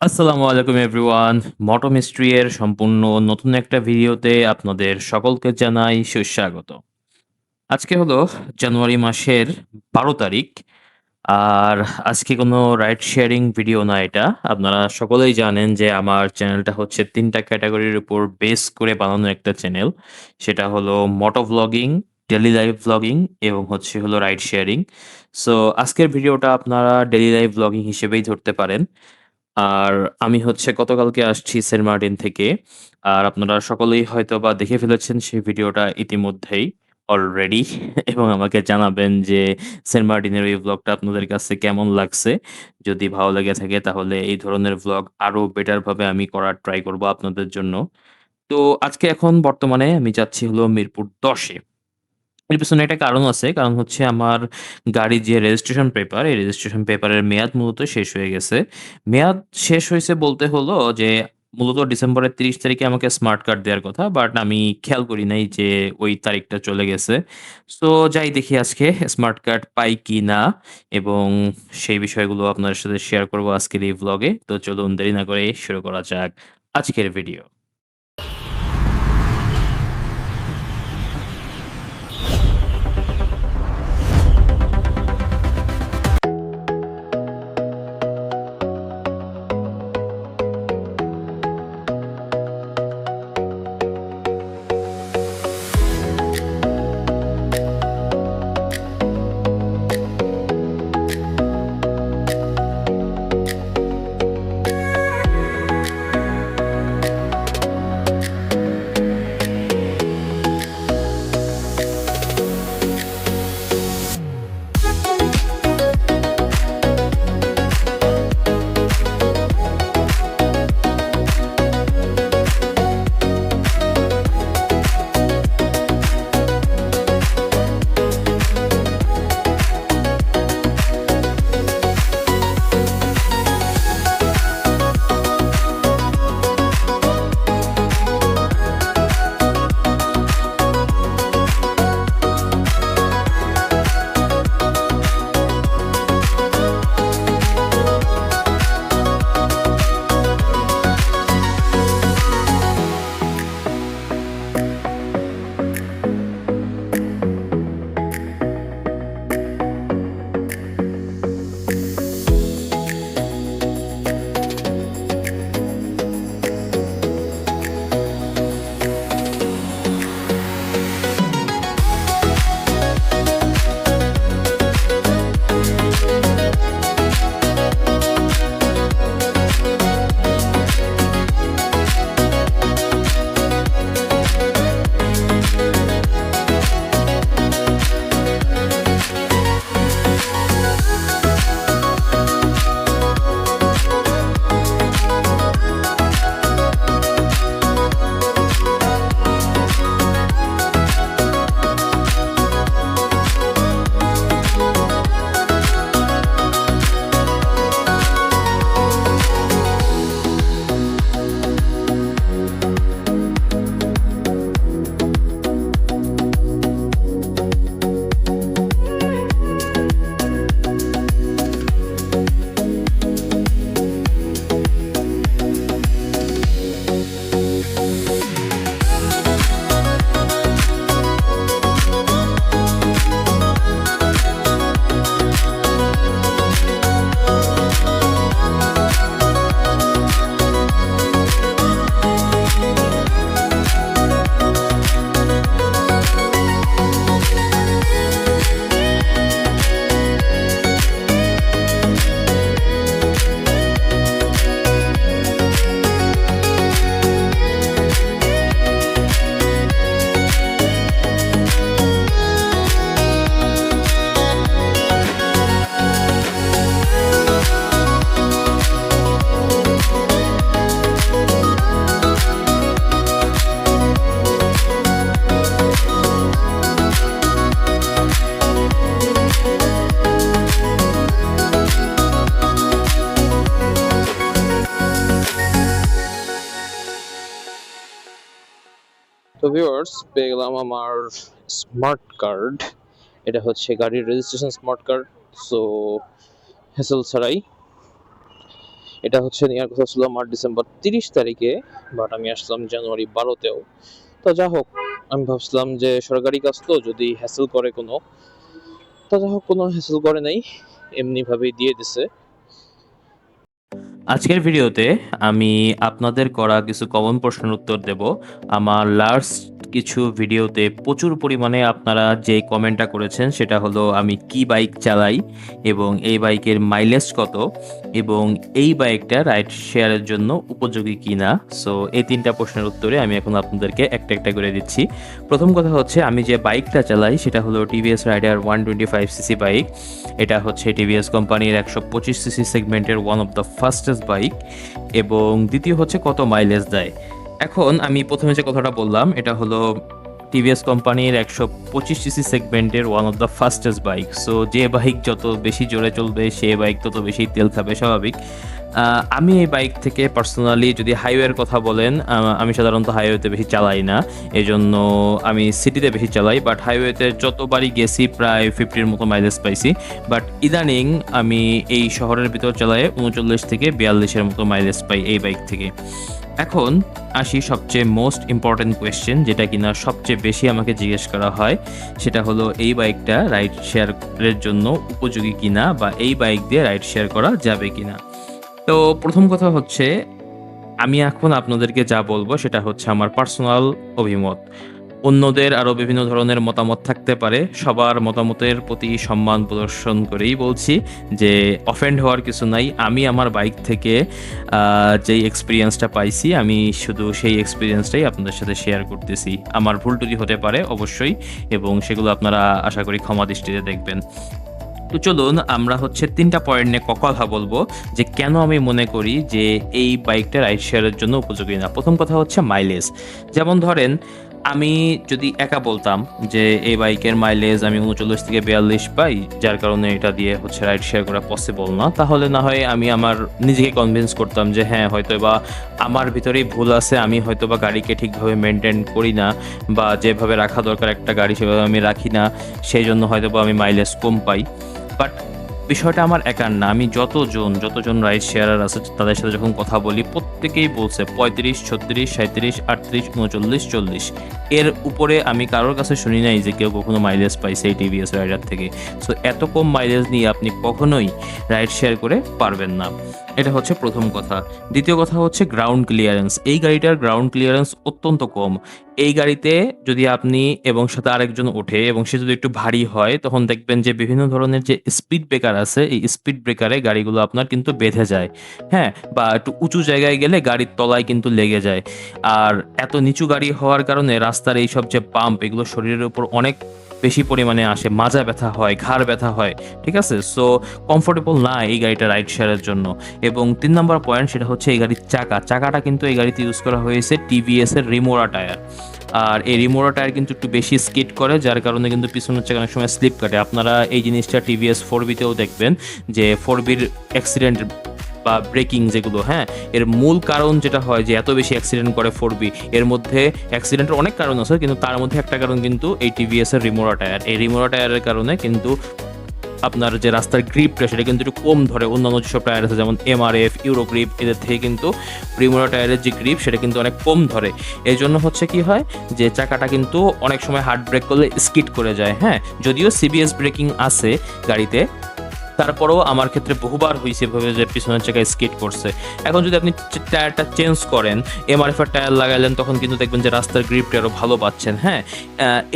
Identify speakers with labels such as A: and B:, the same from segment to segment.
A: আসসালামু আলাইকুম এভরিওয়ান। মটো মিস্ট্রি এর সম্পূর্ণ নতুন একটা ভিডিওতে আপনাদের সকলকে জানাই সুস্বাগত। আজকে হলো জানুয়ারি মাসের ১২ তারিখ। আর আজকে কোনো রাইড শেয়ারিং ভিডিও না এটা। আপনারা সকলেই জানেন যে আমার চ্যানেলটা হচ্ছে ৩ টা ক্যাটেগরির উপর বেস করে বানানো একটা চ্যানেল। সেটা হলো মটো ভ্লগিং, ডেইলি লাইফ ভ্লগিং এবং হলো রাইড শেয়ারিং। সো আজকের ভিডিওটা আপনারা ডেইলি লাইফ ভ্লগিং হিসেবেই ধরতে পারেন। আর আমি গতকালকে আসছি সেন্ট মার্টিন থেকে। আর আপনারা সকলেই হয়তোবা দেখে ফেলেছেন সেই ভিডিওটা ইতিমধ্যেই অলরেডি এবং আমাকে জানাবেন যে সেন্ট মার্টিনের ওই ভ্লগটা আপনাদের কাছে কেমন লাগছে। যদি ভালো লেগে থাকে তাহলে এই ধরনের ভ্লগ আরো বেটার ভাবে আমি করার ট্রাই করব আপনাদের জন্য। তো আজকে এখন বর্তমানে আমি যাচ্ছি হলো মিরপুর ১০ এ। এর পেছনে একটা কারণ আছে। কারণ হচ্ছে আমার গাড়ির যে রেজিস্ট্রেশন পেপার, এই রেজিস্ট্রেশন পেপারের মেয়াদ মূলত শেষ হয়ে গেছে। মেয়াদ শেষ হইছে বলতে হলো যে মূলত ডিসেম্বরের ৩০ তারিখে আমাকে স্মার্ট কার্ড দেওয়ার কথা। বাট আমি খেয়াল করি নাই যে ওই তারিখটা চলে গেছে। সো যাই দেখি আজকে স্মার্ট কার্ড পাই কিনা এবং সেই বিষয়গুলো আপনাদের সাথে শেয়ার করব আজকের এই ভ্লগে। তো চলুন দেরি না করে শুরু করা যাক আজকের ভিডিও। তো ভিউয়ার্স, পেয়ে গেলাম আমার স্মার্ট কার্ড। এটা হচ্ছে গাড়ির registration smart card. So hassle ছাড়াই এটা হচ্ছে নেওয়ার কথা ছিল আমার ডিসেম্বর 30 তারিখে, বাট আমি আসলাম জানুয়ারি 12তেও। তো যা হোক, আমি ভাবছিলাম যে সরকারি কাজ তো যদি হ্যাসেল করে কোনো, তো যা হোক কোনো হ্যাসেল করে নাই, এমনিভাবেই দিয়ে দিছে। আজকের ভিডিওতে আমি আপনাদের করা কিছু কমন প্রশ্নের উত্তর দেব। আমার লাস্ট কিছু ভিডিওতে প্রচুর পরিমাণে আপনারা যে কমেন্টটা করেছেন সেটা হলো আমি কি বাইক চালাই এবং এই বাইকের মাইলেজ কত এবং এই বাইকটা রাইড শেয়ারের জন্য উপযোগী কিনা। সো এই 3টা প্রশ্নের উত্তরে আমি এখন আপনাদেরকে একটা একটা করে দিচ্ছি। প্রথম কথা হচ্ছে, আমি যে বাইকটা চালাই সেটা হলো টিভিএস রাইডার 125cc বাইক। এটা হচ্ছে টিভিএস কোম্পানির 125cc সেগমেন্টের one of the fastest bike. এবং দ্বিতীয় হচ্ছে কত মাইলেজ দেয়। এখন আমি প্রথমে যে কথাটা বললাম এটা হলো টিভিএস কোম্পানির 125cc সেগমেন্টের one of the fastest bike. So যে বাইক যত বেশি জোরে চলবে সে বাইক তত বেশি তেল খাবে, স্বাভাবিক। আমি এই বাইক থেকে পার্সোনালি যদি হাইওয়ের কথা বলেন, আমি সাধারণত হাইওয়েতে বেশি চালাই না, এজন্য আমি সিটিতে বেশি চালাই। বাট হাইওয়েতে যতবারই গেছি প্রায় 50-র মতো মাইলেজ পাইছি। বাট ইদানিং আমি এই শহরের ভিতর চালাই 39 থেকে 42-এর মতো মাইলেজ পাই এই বাইক থেকে। এখন আসি সবচেয়ে মোস্ট ইম্পর্টেন্ট কোয়েশ্চেন, যেটা কিনা সবচেয়ে বেশি আমাকে জিজ্ঞেস করা হয়, সেটা হলো এই বাইকটা রাইড শেয়ারের জন্য উপযোগী কিনা বা এই বাইক দিয়ে রাইড শেয়ার করা যাবে কিনা। তো প্রথম কথা হচ্ছে, আমি এখন আপনাদেরকে যা বলবো সেটা হচ্ছে আমার পার্সোনাল অভিমত। অন্যদের আরও বিভিন্ন ধরনের মতামত থাকতে পারে, সবার মতামতের প্রতি সম্মান প্রদর্শন করেই বলছি যে অফেন্ড হওয়ার কিছু নাই। আমি আমার বাইক থেকে যেই এক্সপিরিয়েন্সটা পাইছি আমি শুধু সেই এক্সপিরিয়েন্সটাই আপনাদের সাথে শেয়ার করতেছি। আমার ভুল টুটি হতে পারে অবশ্যই, এবং সেগুলো আপনারা আশা করি ক্ষমা দৃষ্টিতে দেখবেন। তো চলুন আমরা হচ্ছে 3টা পয়েন্ট নিয়ে কথা বলবো যে কেন আমি মনে করি যে এই বাইকটা রাইড শেয়ারের জন্য উপযোগী না। প্রথম কথা হচ্ছে মাইলেজ। যেমন ধরেন, আমি যদি একা বলতাম যে এই বাইকের মাইলেজ আমি 39 থেকে 42 পাই, যার কারণে এটা দিয়ে হচ্ছে রাইড শেয়ার করা পসিবল না, তাহলে না হয় আমি আমার নিজেকে কনভিন্স করতাম যে হ্যাঁ হয়তো বা আমার ভিতরেই ভুল আছে, আমি হয়তো বা গাড়িকে ঠিকভাবে মেনটেন করি না, বা যেভাবে রাখা দরকার একটা গাড়ি সেভাবে আমি রাখি না, সেই জন্য হয়তো বা আমি মাইলেজ কম পাই। বাট বিষয়টা আমার একার না, আমি যতজন রাইড শেয়ারার আছে তাদের সাথে যখন কথা বলি প্রত্যেকেই বলছে 35, 36, 37, 38, 39, 40 এর উপরে আমি কারোর কাছে শুনি নাই যে কেউ কখনো মাইলেজ পাইছে এই টিভিএস রাইডার থেকে। সো এত কম মাইলেজ নিয়ে আপনি কখনোই রাইড শেয়ার করে পারবেন না, এটা হচ্ছে প্রথম কথা। দ্বিতীয় কথা হচ্ছে গ্রাউন্ড ক্লিয়ারেন্স। এই গাড়িটার গ্রাউন্ড ক্লিয়ারেন্স অত্যন্ত কম। এই গাড়িতে যদি আপনি এবং সাথে আরেকজন ওঠে এবং সে যদি একটু ভারী হয়, তখন দেখবেন যে বিভিন্ন ধরনের যে স্পিড ব্রেকার আছে, এই স্পিড ব্রেকারে গাড়িগুলো আপনার কিন্তু বেঁধে যায়, হ্যাঁ, বা একটু উঁচু জায়গায় গেলে গাড়ির তলায় কিন্তু লেগে যায়। আর এত নিচু গাড়ি হওয়ার কারণে রাস্তার এই সব যে পাম্প, এগুলো শরীরের উপর অনেক বেশি পরিমাণে আসে, মাজা ব্যথা হয়, ঘাড় ব্যথা হয়, ঠিক আছে। সো কমফোর্টেবল না এই গাড়িটা রাইড শেয়ারের জন্য। এবং 3 নম্বর পয়েন্ট, সেটা হচ্ছে এই গাড়ির চাকাটা কিন্তু এই গাড়িতে ইউজ করা হয়েছে টিভিএস এর রিমোরা টায়ার। আর এই রিমোরা টায়ার কিন্তু একটু বেশি স্কিড করে, যার কারণে কিন্তু পিছনের চাকা অনেক সময় স্লিপ কাটে। আপনারা এই জিনিসটা টিভিএস 4বিতেও দেখবেন যে 4বির অ্যাক্সিডেন্ট বা ব্রেকিং যেগুলো, হ্যাঁ, এর মূল কারণ যেটা হয় যে এত বেশি অ্যাক্সিডেন্ট করে 4বি, এর মধ্যে অ্যাক্সিডেন্টের অনেক কারণ আছে, কিন্তু তার মধ্যে একটা কারণ কিন্তু এই টিভিএস এর রিমোরা টায়ার। এই রিমোরা টায়ারের কারণে কিন্তু আপনার যে রাস্তার গ্রিপটা সেটা কিন্তু একটু কম ধরে অন্যান্য যেসব টায়ার আছে, যেমন এমআরএফ, ইউরো গ্রিপ, এদের থেকে কিন্তু রিমোরা টায়ারের যে গ্রিপ সেটা কিন্তু অনেক কম ধরে। এই জন্য হচ্ছে কি হয় যে চাকাটা কিন্তু অনেক সময় হার্ড ব্রেক করলে স্কিড করে যায়, হ্যাঁ। যদিও সিবিএস ব্রেকিং আছে গাড়িতে, তারপরেও আমার ক্ষেত্রে বহুবার হয়েছে এভাবে যে পিছনের চাকায় স্কিড করছে। এখন যদি আপনি টায়ারটা চেঞ্জ করেন, এমআরএফ এর টায়ার লাগাইলেন, তখন কিন্তু দেখবেন যে রাস্তার গ্রিপটা আরও ভালো পাচ্ছেন, হ্যাঁ।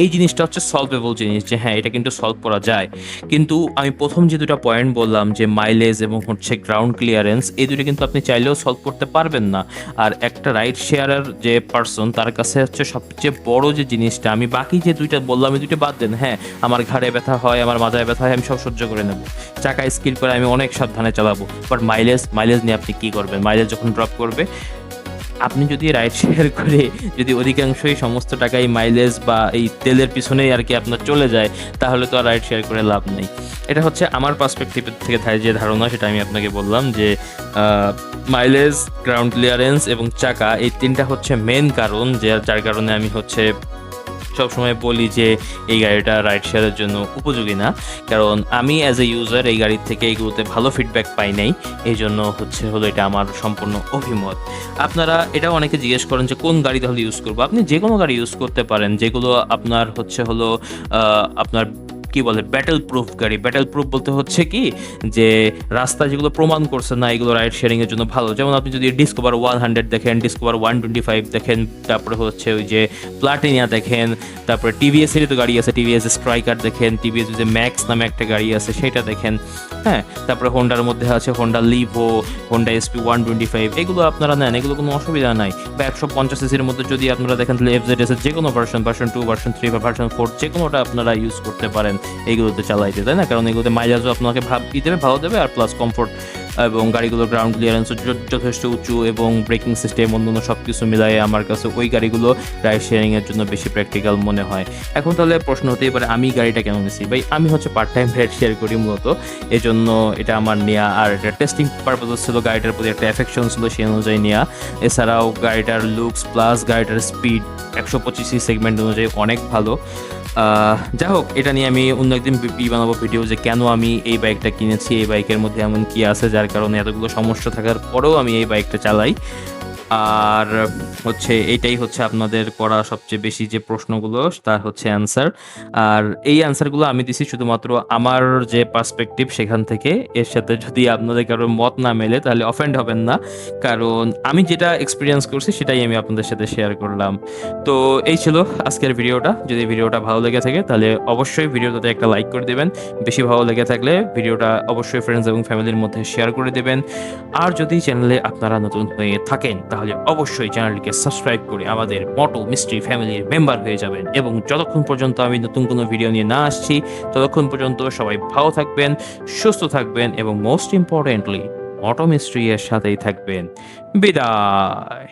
A: এই জিনিসটা হচ্ছে সলভেবল জিনিস, যে হ্যাঁ এটা কিন্তু সলভ করা যায়। কিন্তু আমি প্রথম যে দুটো পয়েন্ট বললাম যে মাইলেজ এবং হচ্ছে গ্রাউন্ড ক্লিয়ারেন্স, এই দুটো কিন্তু আপনি চাইলেও সলভ করতে পারবেন না। আর একটা রাইড শেয়ারের যে পার্সন, তার কাছে হচ্ছে সবচেয়ে বড় যে জিনিসটা, আমি বাকি যে দুইটা বললাম এই দুইটা বাদ দেন, হ্যাঁ, আমার ঘাড়ে ব্যথা হয়, আমার মাথায় ব্যথা হয়, আমি সব সহ্য করে নেব, চাকায় স্কিড করে আমি অনেক সাবধানে চালাবো। বাট মাইলেজ নিয়ে আপনি কি করবেন? মাইলেজ যখন ড্রপ করবে, আপনি যদি রাইড শেয়ার করে যদি অধিকাংশই সমস্ত টাকাই মাইলেজ বা এই তেলের পিছনেই আর কি আপনার চলে যায়, তাহলে তো আর রাইড শেয়ার করে লাভ নেই। এটা হচ্ছে আমার পার্সপেক্টিভ থেকে যে ধারণা, সেটা আমি আপনাকে বললাম যে মাইলেজ, গ্রাউন্ড ক্লিয়ারেন্স এবং চাকা, এই 3টা হচ্ছে মেন কারণ যার কারণে আমি হচ্ছে সবসময় বলি যে এই গাড়িটা রাইড শেয়ারের জন্য উপযোগী না, কারণ আমি অ্যাজ এ ইউজার এই গাড়ির থেকে এইগুলোতে ভালো ফিডব্যাক পাই নাই। এই জন্য হলো এটা আমার সম্পূর্ণ অভিমত। আপনারা এটাও অনেকে জিজ্ঞেস করেন যে কোন গাড়ি তাহলে ইউজ করবো। আপনি যে কোনো গাড়ি ইউজ করতে পারেন যেগুলো আপনার আপনার কি বলে ব্যাটেল প্রুফ গাড়ি। ব্যাটেল প্রুফ বলতে হচ্ছে কি, যে রাস্তায় যেগুলো প্রমাণ করছে না এগুলো রাইড শেয়ারিং এর জন্য ভালো। যেমন আপনি যদি ডিসকভার 100 দেখেন, ডিসকভার 125 দেখেন, তারপরে হচ্ছে ওই যে প্লাটিনিয়া দেখেন, তারপরে টিভিএস এরই তো গাড়ি আছে, টিভিএস স্ট্রাইকার দেখেন, টিভিএস যে ম্যাক্স নামে একটা গাড়ি আছে সেটা দেখেন। হ্যাঁ, তারপরে হোন্ডার মধ্যে আছে হোন্ডা লিভো, হোন্ডা এসপি 125, এগুলো আপনারা নেন, এগুলো কোনো অসুবিধা নাই। বা 150 সিসির মধ্যে যদি আপনারা দেখেন তাহলে এফজেডএস এর যে কোনো ভার্সন 2, ভার্সন 3 বা ভার্সন 4 যে কোনোটা আপনারা ইউজ করতে পারেন এইগুলোতে চালাইতে, তাই না? কারণ এগুলোতে মাইলেজও আপনাকে দেবে, ভালো দেবে, আর প্লাস কমফোর্ট এবং গাড়িগুলোর গ্রাউন্ড ক্লিয়ারেন্স যথেষ্ট উঁচু এবং ব্রেকিং সিস্টেম অন্যান্য সব কিছু মিলায়ে আমার কাছে ওই গাড়িগুলো রাইড শেয়ারিং এর জন্য বেশি প্র্যাকটিক্যাল মনে হয়। এখন তাহলে প্রশ্ন হতেই পারে আমি গাড়িটা কেন নিছি? ভাই আমি হচ্ছে পার্ট টাইম রাইড শেয়ার করি মূলত, এজন্য এটা আমার নেওয়া। আর এটা টেস্টিং পারপাস ছিল, গাড়িটার প্রতি একটা অ্যাফেকশন ছিল সেই অনুযায়ী নেওয়া। এছাড়াও গাড়িটার লুকস প্লাস গাড়িটার স্পিড 125 সেগমেন্ট অনুযায়ী অনেক ভালো। যাই হোক, এটা নিয়ে আমি অন্য একদিন বানাবো ভিডিও যে কেন আমি এই বাইকটা কিনেছি, এই বাইকের মধ্যে এমন কি আছে যার কারণে এতগুলো সমস্যা থাকার পরেও আমি এই বাইকটা চালাই। আর এইটাই হচ্ছে আপনাদের করা সবচেয়ে বেশি যে প্রশ্নগুলো, তার হচ্ছে অ্যান্সার। আর এই অ্যান্সারগুলো আমি দিছি শুধুমাত্র আমার যে পার্সপেক্টিভ সেখান থেকে। এর সাথে যদি আপনাদের কারোর মত না মেলে তাহলে অফেন্ড হবেন না, কারণ আমি যেটা এক্সপিরিয়েন্স করছি সেটাই আমি আপনাদের সাথে শেয়ার করলাম। তো এই ছিল আজকের ভিডিওটা। যদি ভিডিওটা ভালো লেগে থাকে তাহলে অবশ্যই ভিডিওটাতে একটা লাইক করে দেবেন। বেশি ভালো লেগে থাকলে ভিডিওটা অবশ্যই ফ্রেন্ডস এবং ফ্যামিলির মধ্যে শেয়ার করে দেবেন। আর যদি চ্যানেলে আপনারা নতুন হয়ে থাকেন তাহলে অবশ্যই চ্যানেলটিকে সাবস্ক্রাইব করে আমাদের মোটো মিস্ট্রি ফ্যামিলির মেম্বার হয়ে যাবেন। এবং যতক্ষণ পর্যন্ত আমি নতুন কোনো ভিডিও নিয়ে না আসছি ততক্ষণ পর্যন্ত সবাই ভালো থাকবেন, সুস্থ থাকবেন এবং মোস্ট ইম্পর্টেন্টলি মোটো মিস্ট্রি এর সাথেই থাকবেন। বিদায়।